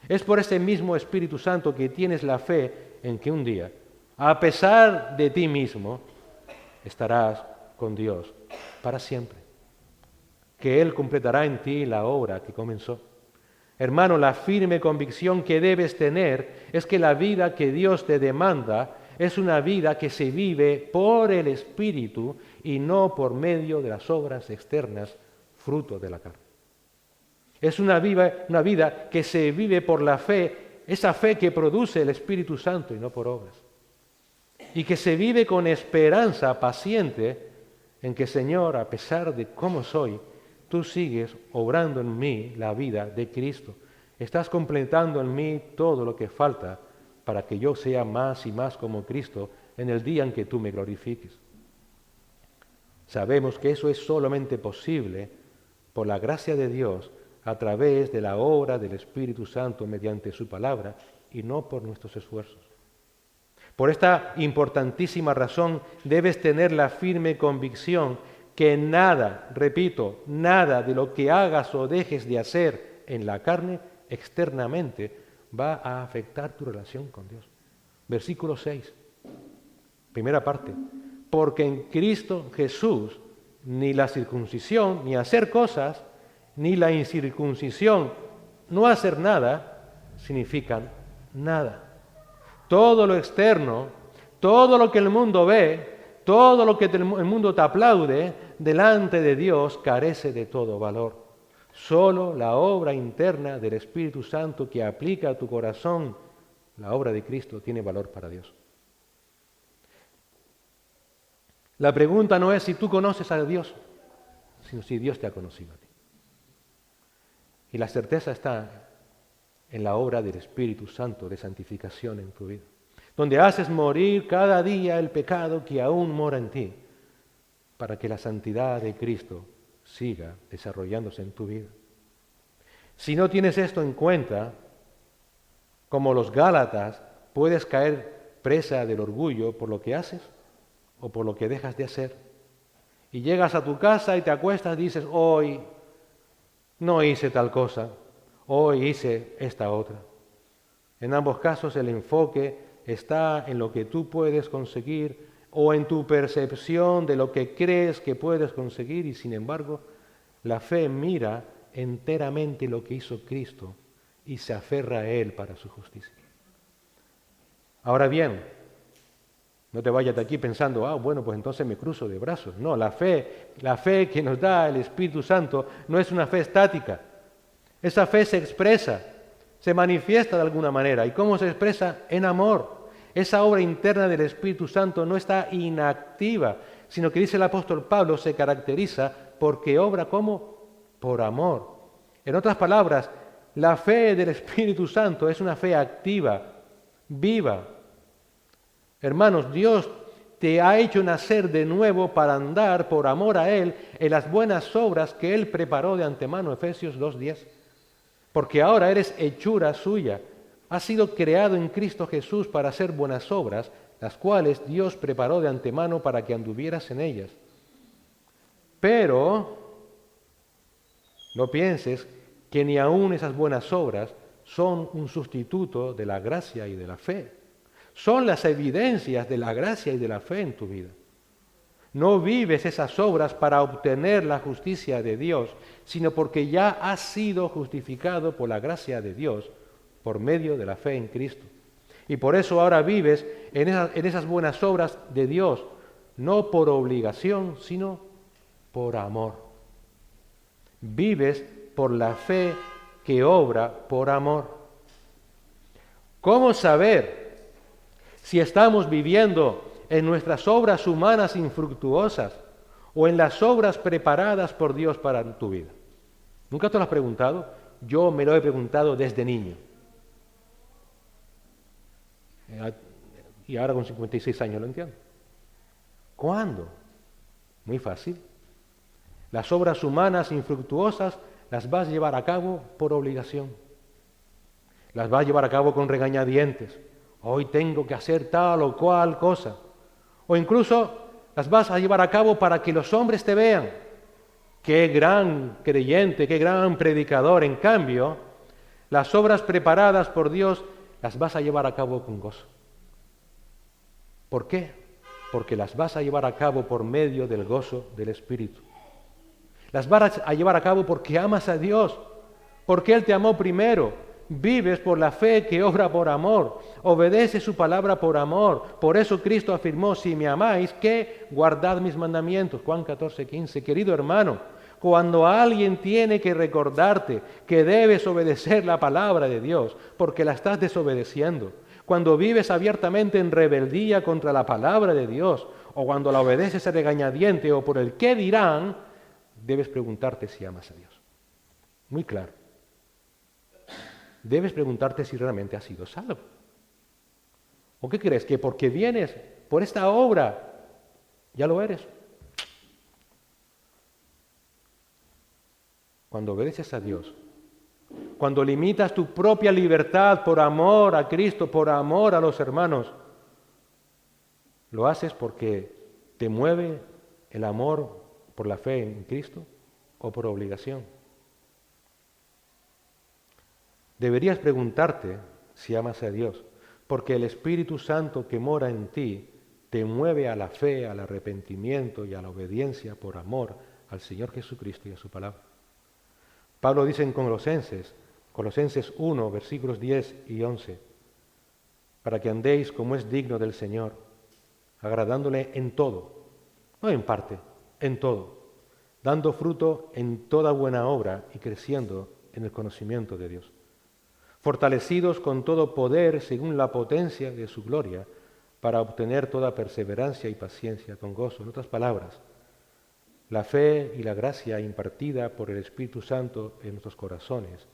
Es por ese mismo Espíritu Santo que tienes la fe en que un día, a pesar de ti mismo, estarás con Dios para siempre, que Él completará en ti la obra que comenzó. Hermano, la firme convicción que debes tener es que la vida que Dios te demanda es una vida que se vive por el Espíritu y no por medio de las obras externas, fruto de la carne. Es una vida que se vive por la fe, esa fe que produce el Espíritu Santo y no por obras. Y que se vive con esperanza paciente en que, Señor, a pesar de cómo soy, tú sigues obrando en mí la vida de Cristo. Estás completando en mí todo lo que falta para que yo sea más y más como Cristo en el día en que tú me glorifiques. Sabemos que eso es solamente posible por la gracia de Dios a través de la obra del Espíritu Santo mediante su palabra y no por nuestros esfuerzos. Por esta importantísima razón debes tener la firme convicción que nada, repito, nada de lo que hagas o dejes de hacer en la carne externamente va a afectar tu relación con Dios. Versículo 6, primera parte. Porque en Cristo Jesús ni la circuncisión, ni hacer cosas, ni la incircuncisión, no hacer nada, significan nada. Todo lo externo, todo lo que el mundo ve, todo lo que el mundo te aplaude, delante de Dios carece de todo valor. Solo la obra interna del Espíritu Santo que aplica a tu corazón la obra de Cristo tiene valor para Dios. La pregunta no es si tú conoces a Dios, sino si Dios te ha conocido a ti. Y la certeza está en la obra del Espíritu Santo de santificación en tu vida, donde haces morir cada día el pecado que aún mora en ti, para que la santidad de Cristo siga desarrollándose en tu vida. Si no tienes esto en cuenta, como los Gálatas, puedes caer presa del orgullo por lo que haces o por lo que dejas de hacer. Y llegas a tu casa y te acuestas y dices, hoy no hice tal cosa, hoy hice esta otra. En ambos casos el enfoque está en lo que tú puedes conseguir o en tu percepción de lo que crees que puedes conseguir y sin embargo la fe mira enteramente lo que hizo Cristo y se aferra a Él para su justicia. Ahora bien, no te vayas de aquí pensando, bueno, pues entonces me cruzo de brazos. No, la fe que nos da el Espíritu Santo no es una fe estática. Esa fe se expresa, se manifiesta de alguna manera. ¿Y cómo se expresa? En amor. Esa obra interna del Espíritu Santo no está inactiva, sino que dice el apóstol Pablo, se caracteriza porque obra como por amor. En otras palabras, la fe del Espíritu Santo es una fe activa, viva. Hermanos, Dios te ha hecho nacer de nuevo para andar por amor a Él en las buenas obras que Él preparó de antemano, Efesios 2:10. Porque ahora eres hechura suya, has sido creado en Cristo Jesús para hacer buenas obras, las cuales Dios preparó de antemano para que anduvieras en ellas. Pero no pienses que ni aún esas buenas obras son un sustituto de la gracia y de la fe. Son las evidencias de la gracia y de la fe en tu vida. No vives esas obras para obtener la justicia de Dios, sino porque ya has sido justificado por la gracia de Dios por medio de la fe en Cristo. Y por eso ahora vives en esas buenas obras de Dios, no por obligación, sino por amor. Vives por la fe que obra por amor. ¿Cómo saber si estamos viviendo en nuestras obras humanas infructuosas o en las obras preparadas por Dios para tu vida? ¿Nunca te lo has preguntado? Yo me lo he preguntado desde niño. Y ahora con 56 años lo entiendo. ¿Cuándo? Muy fácil. Las obras humanas infructuosas las vas a llevar a cabo por obligación. Las vas a llevar a cabo con regañadientes. Hoy tengo que hacer tal o cual cosa. O incluso las vas a llevar a cabo para que los hombres te vean. Qué gran creyente, qué gran predicador. En cambio, las obras preparadas por Dios las vas a llevar a cabo con gozo. ¿Por qué? Porque las vas a llevar a cabo por medio del gozo del Espíritu. Las vas a llevar a cabo porque amas a Dios, porque Él te amó primero. Vives por la fe que obra por amor, obedece su palabra por amor. Por eso Cristo afirmó, si me amáis, que guardad mis mandamientos. Juan 14:15. Querido hermano, cuando alguien tiene que recordarte que debes obedecer la palabra de Dios, porque la estás desobedeciendo, cuando vives abiertamente en rebeldía contra la palabra de Dios, o cuando la obedeces a regañadiente o por el qué dirán, debes preguntarte si amas a Dios. Muy claro. Debes preguntarte si realmente has sido salvo. ¿O qué crees? ¿Que porque vienes por esta obra ya lo eres? Cuando obedeces a Dios, cuando limitas tu propia libertad por amor a Cristo, por amor a los hermanos, lo haces porque te mueve el amor por la fe en Cristo o por obligación. Deberías preguntarte si amas a Dios, porque el Espíritu Santo que mora en ti te mueve a la fe, al arrepentimiento y a la obediencia por amor al Señor Jesucristo y a su palabra. Pablo dice en Colosenses 1, versículos 10 y 11, para que andéis como es digno del Señor, agradándole en todo, no en parte, en todo, dando fruto en toda buena obra y creciendo en el conocimiento de Dios, fortalecidos con todo poder según la potencia de su gloria, para obtener toda perseverancia y paciencia con gozo. En otras palabras, la fe y la gracia impartida por el Espíritu Santo en nuestros corazones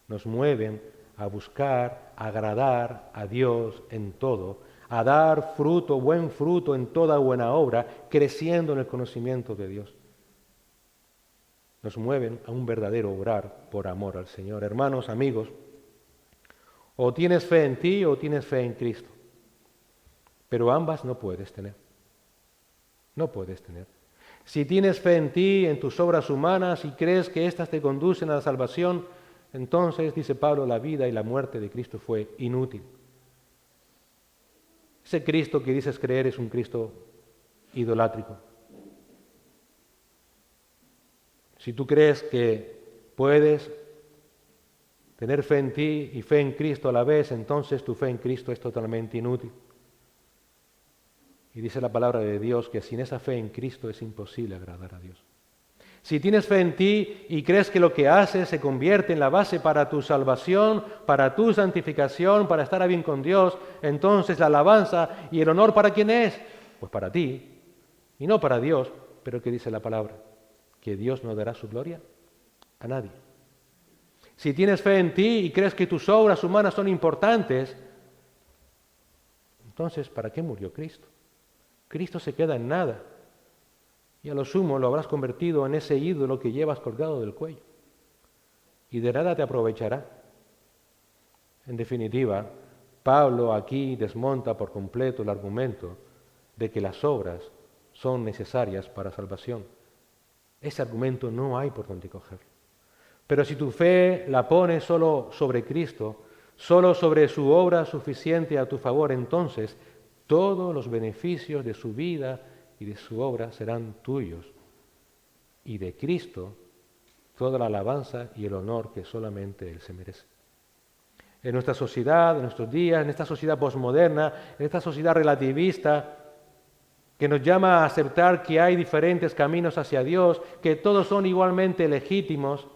nos mueven a buscar, a agradar a Dios en todo, a dar fruto, buen fruto en toda buena obra, creciendo en el conocimiento de Dios. Nos mueven a un verdadero obrar por amor al Señor. Hermanos, amigos, o tienes fe en ti o tienes fe en Cristo, pero ambas no puedes tener. No puedes tener. Si tienes fe en ti, en tus obras humanas y crees que éstas te conducen a la salvación, entonces, dice Pablo, la vida y la muerte de Cristo fue inútil. Ese Cristo que dices creer es un Cristo idolátrico. Si tú crees que puedes tener fe en ti y fe en Cristo a la vez, entonces tu fe en Cristo es totalmente inútil. Y dice la palabra de Dios que sin esa fe en Cristo es imposible agradar a Dios. Si tienes fe en ti y crees que lo que haces se convierte en la base para tu salvación, para tu santificación, para estar bien con Dios, entonces la alabanza y el honor, ¿para quién es? Pues para ti, y no para Dios. Pero ¿qué dice la palabra? Que Dios no dará su gloria a nadie. Si tienes fe en ti y crees que tus obras humanas son importantes, entonces ¿para qué murió Cristo? Cristo se queda en nada. Y a lo sumo lo habrás convertido en ese ídolo que llevas colgado del cuello. Y de nada te aprovechará. En definitiva, Pablo aquí desmonta por completo el argumento de que las obras son necesarias para salvación. Ese argumento no hay por dónde cogerlo. Pero si tu fe la pones solo sobre Cristo, solo sobre su obra suficiente a tu favor, entonces todos los beneficios de su vida y de su obra serán tuyos. Y de Cristo toda la alabanza y el honor que solamente Él se merece. En nuestra sociedad, en nuestros días, en esta sociedad posmoderna, en esta sociedad relativista, que nos llama a aceptar que hay diferentes caminos hacia Dios, que todos son igualmente legítimos,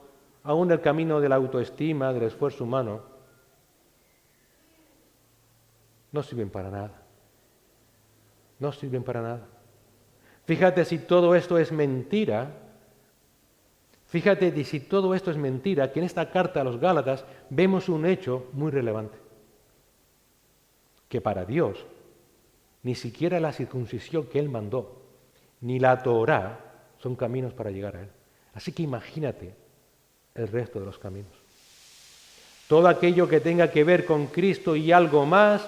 aún el camino de la autoestima, del esfuerzo humano, no sirven para nada. No sirven para nada. Fíjate si todo esto es mentira. Fíjate si todo esto es mentira, que en esta carta a los Gálatas vemos un hecho muy relevante. Que para Dios, ni siquiera la circuncisión que Él mandó, ni la Torá, son caminos para llegar a Él. Así que imagínate el resto de los caminos. Todo aquello que tenga que ver con Cristo y algo más,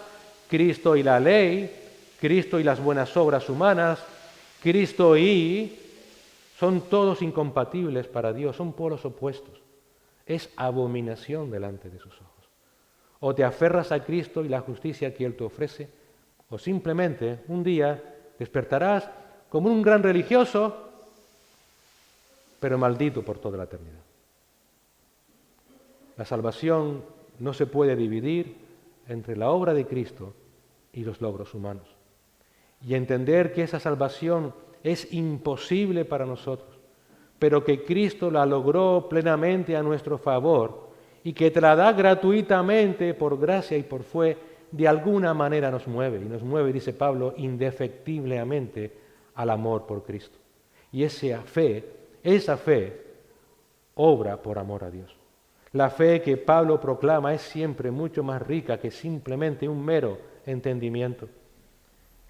Cristo y la ley, Cristo y las buenas obras humanas, Cristo y... son todos incompatibles para Dios, son polos opuestos. Es abominación delante de sus ojos. O te aferras a Cristo y la justicia que Él te ofrece, o simplemente un día despertarás como un gran religioso, pero maldito por toda la eternidad. La salvación no se puede dividir entre la obra de Cristo y los logros humanos. Y entender que esa salvación es imposible para nosotros, pero que Cristo la logró plenamente a nuestro favor y que te la da gratuitamente por gracia y por fe, de alguna manera nos mueve. Y nos mueve, dice Pablo, indefectiblemente al amor por Cristo. Y esa fe obra por amor a Dios. La fe que Pablo proclama es siempre mucho más rica que simplemente un mero entendimiento.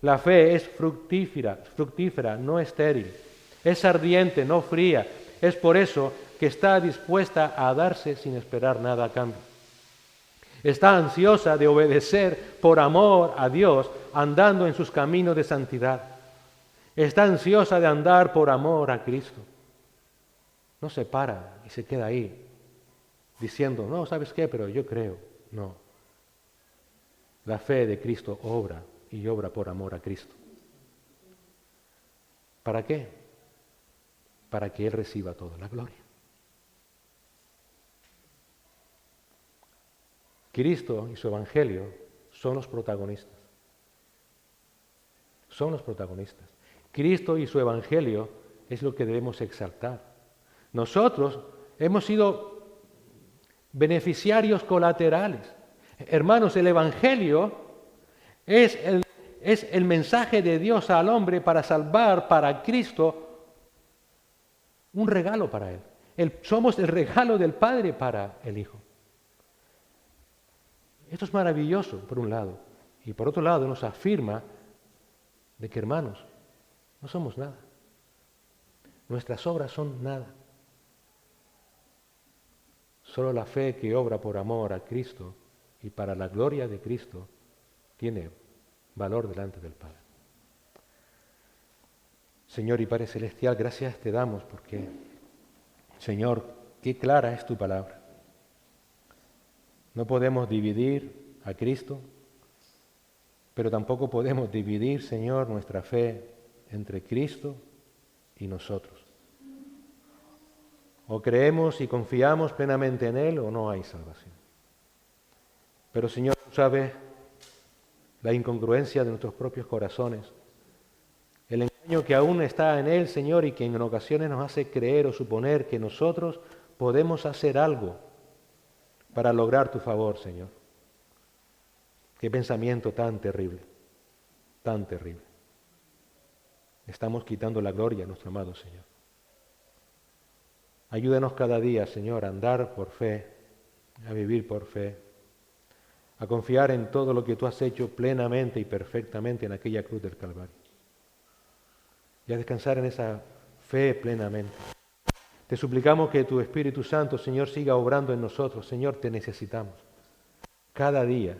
La fe es fructífera, no estéril. Es ardiente, no fría. Es por eso que está dispuesta a darse sin esperar nada a cambio. Está ansiosa de obedecer por amor a Dios, andando en sus caminos de santidad. Está ansiosa de andar por amor a Cristo. No se para y se queda ahí diciendo, no, ¿sabes qué? Pero yo creo. No. La fe de Cristo obra y obra por amor a Cristo. ¿Para qué? Para que Él reciba toda la gloria. Cristo y su Evangelio son los protagonistas. Son los protagonistas. Cristo y su Evangelio es lo que debemos exaltar. Nosotros hemos sido beneficiarios colaterales. Hermanos, el Evangelio es el mensaje de Dios al hombre para salvar para Cristo, un regalo para Él. Somos el regalo del Padre para el Hijo. Esto es maravilloso, por un lado. Y por otro lado nos afirma de que, hermanos, no somos nada. Nuestras obras son nada. Solo la fe que obra por amor a Cristo y para la gloria de Cristo tiene valor delante del Padre. Señor y Padre Celestial, gracias te damos porque, Señor, qué clara es tu palabra. No podemos dividir a Cristo, pero tampoco podemos dividir, Señor, nuestra fe entre Cristo y nosotros. O creemos y confiamos plenamente en Él o no hay salvación. Pero, Señor, tú sabes la incongruencia de nuestros propios corazones, el engaño que aún está en Él, Señor, y que en ocasiones nos hace creer o suponer que nosotros podemos hacer algo para lograr tu favor, Señor. Qué pensamiento tan terrible, tan terrible. Estamos quitando la gloria a nuestro amado Señor. Ayúdanos cada día, Señor, a andar por fe, a vivir por fe, a confiar en todo lo que tú has hecho plenamente y perfectamente en aquella cruz del Calvario. Y a descansar en esa fe plenamente. Te suplicamos que tu Espíritu Santo, Señor, siga obrando en nosotros. Señor, te necesitamos. Cada día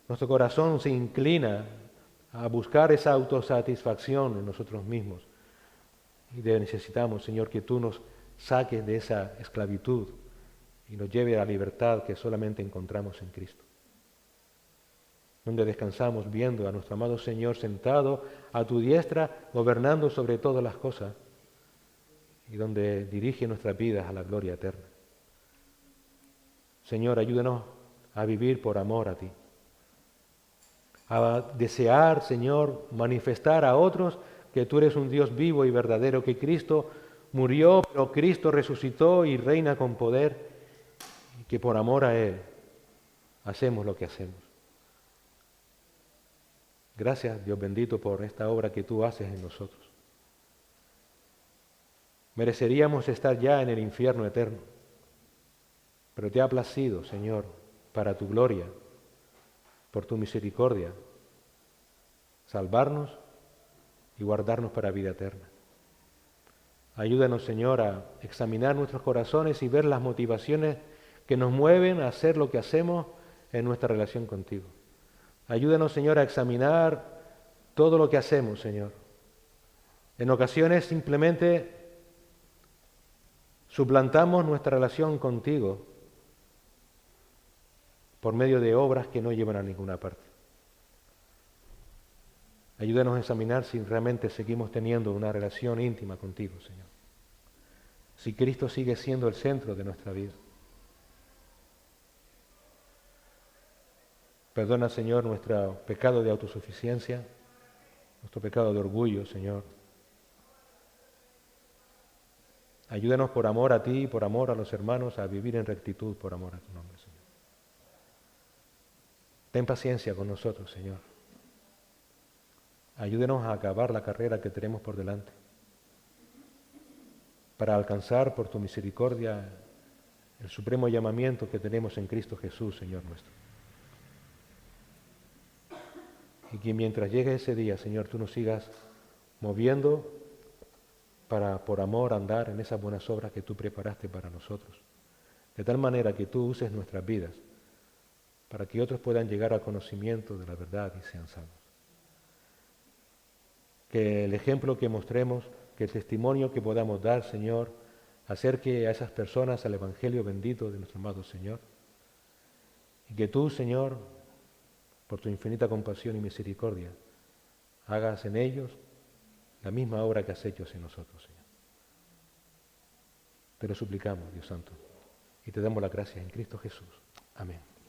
nuestro corazón se inclina a buscar esa autosatisfacción en nosotros mismos. Y necesitamos, Señor, que tú nos saques de esa esclavitud y nos lleve a la libertad que solamente encontramos en Cristo. Donde descansamos viendo a nuestro amado Señor sentado a tu diestra, gobernando sobre todas las cosas, y donde dirige nuestras vidas a la gloria eterna. Señor, ayúdanos a vivir por amor a ti, a desear, Señor, manifestar a otros que tú eres un Dios vivo y verdadero, que Cristo murió, pero Cristo resucitó y reina con poder, y que por amor a Él hacemos lo que hacemos. Gracias, Dios bendito, por esta obra que tú haces en nosotros. Mereceríamos estar ya en el infierno eterno, pero te ha placido, Señor, para tu gloria, por tu misericordia, salvarnos y guardarnos para vida eterna. Ayúdanos, Señor, a examinar nuestros corazones y ver las motivaciones que nos mueven a hacer lo que hacemos en nuestra relación contigo. Ayúdanos, Señor, a examinar todo lo que hacemos, Señor. En ocasiones simplemente suplantamos nuestra relación contigo por medio de obras que no llevan a ninguna parte. Ayúdanos a examinar si realmente seguimos teniendo una relación íntima contigo, Señor. Si Cristo sigue siendo el centro de nuestra vida. Perdona, Señor, nuestro pecado de autosuficiencia, nuestro pecado de orgullo, Señor. Ayúdanos por amor a ti y por amor a los hermanos a vivir en rectitud por amor a tu nombre, Señor. Ten paciencia con nosotros, Señor. Ayúdenos a acabar la carrera que tenemos por delante, para alcanzar por tu misericordia el supremo llamamiento que tenemos en Cristo Jesús, Señor nuestro. Y que mientras llegue ese día, Señor, tú nos sigas moviendo para, por amor, andar en esas buenas obras que tú preparaste para nosotros. De tal manera que tú uses nuestras vidas para que otros puedan llegar al conocimiento de la verdad y sean salvos. Que el ejemplo que mostremos, que el testimonio que podamos dar, Señor, acerque a esas personas al Evangelio bendito de nuestro amado Señor. Y que tú, Señor, por tu infinita compasión y misericordia, hagas en ellos la misma obra que has hecho en nosotros, Señor. Te lo suplicamos, Dios Santo, y te damos las gracias en Cristo Jesús. Amén.